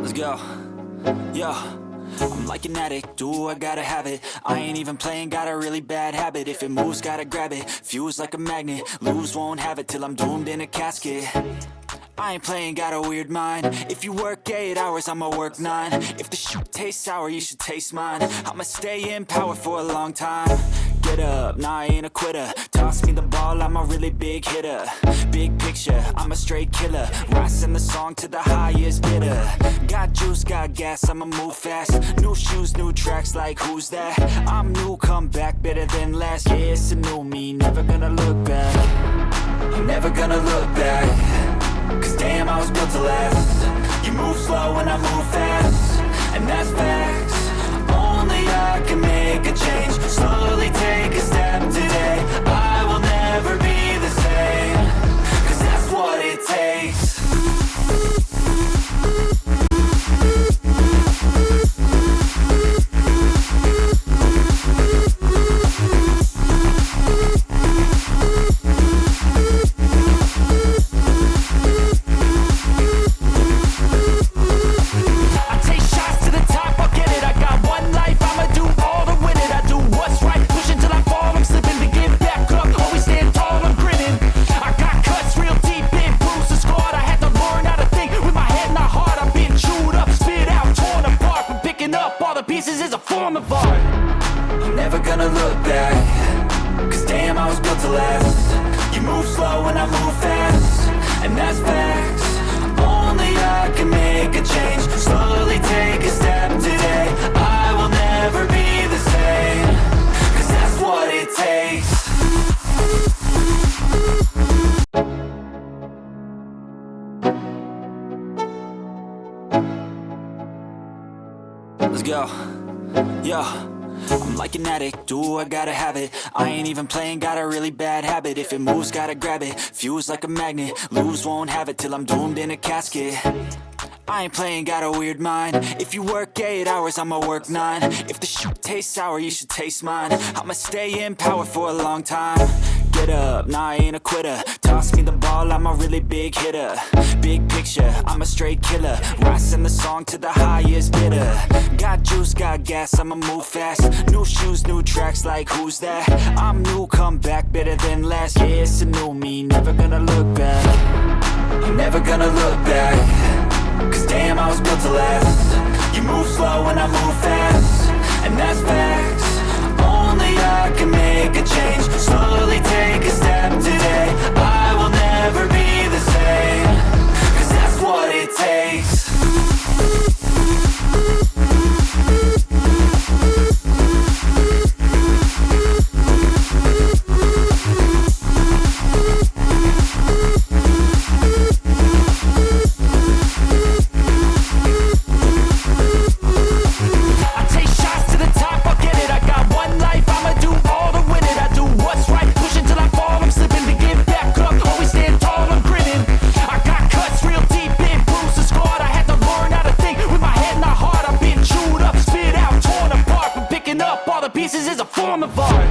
Let's go. Yo, I'm like an addict, do I gotta have it. I ain't even playing, got a really bad habit. If it moves, gotta grab it, fuse like a magnet. Lose, won't have it till I'm doomed in a casket. I ain't playing, got a weird mind. If you work 8 hours, I'ma work 9. If the shoot tastes sour, you should taste mine. I'ma stay in power for a long time. Get up, nah, I ain't a quitter. Toss me the ball, I'm a really big hitter. Big picture, I'm a straight killer. Rising the song to the highest bidder. Got juice, got gas, I'ma move fast. New shoes, new tracks, like who's that? I'm new, come back, better than last. Yeah, it's a new me, never gonna look back. I'm never gonna look back. Cause damn, I was built to last. You move slow and I move fast, and that's facts. Only I can make a change. Slowly take a step today. I will never be the same. Cause that's what it takes. Pieces is a form of art. I'm never gonna look back. Cause damn, I was built to last. You move slow and I move fast, and that's facts. Only I can make a change. Slowly take a step today. I will never be the same. Cause that's what it takes. Let's go. Yo, I'm like an addict, do I gotta have it. I ain't even playing, got a really bad habit. If it moves, gotta grab it, fuse like a magnet. Lose, won't have it till I'm doomed in a casket. I ain't playing, got a weird mind. If you work 8 hours, I'ma work 9. If the shoot tastes sour, you should taste mine. I'ma stay in power for a long time. Get up, nah, I ain't a quitter. Toss me the ball, I'm a really big hitter. Big picture, I'm a straight killer. Rising the song to the highest bidder. Got juice, got gas, I'ma move fast. New shoes, new tracks, like who's that? I'm new, come back, better than last. Yeah, it's a new me, never gonna look back. I'm never gonna look back. Cause damn, I was built to last. You move slow and I move fast, and that's facts. Only I can make a change. Slowly take a step today. I will never be the same. Cause that's what it takes. Pieces is a form of art.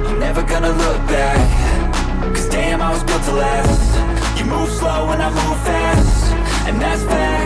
I'm never gonna look back. Cause damn, I was built to last. You move slow and I move fast, and that's fast.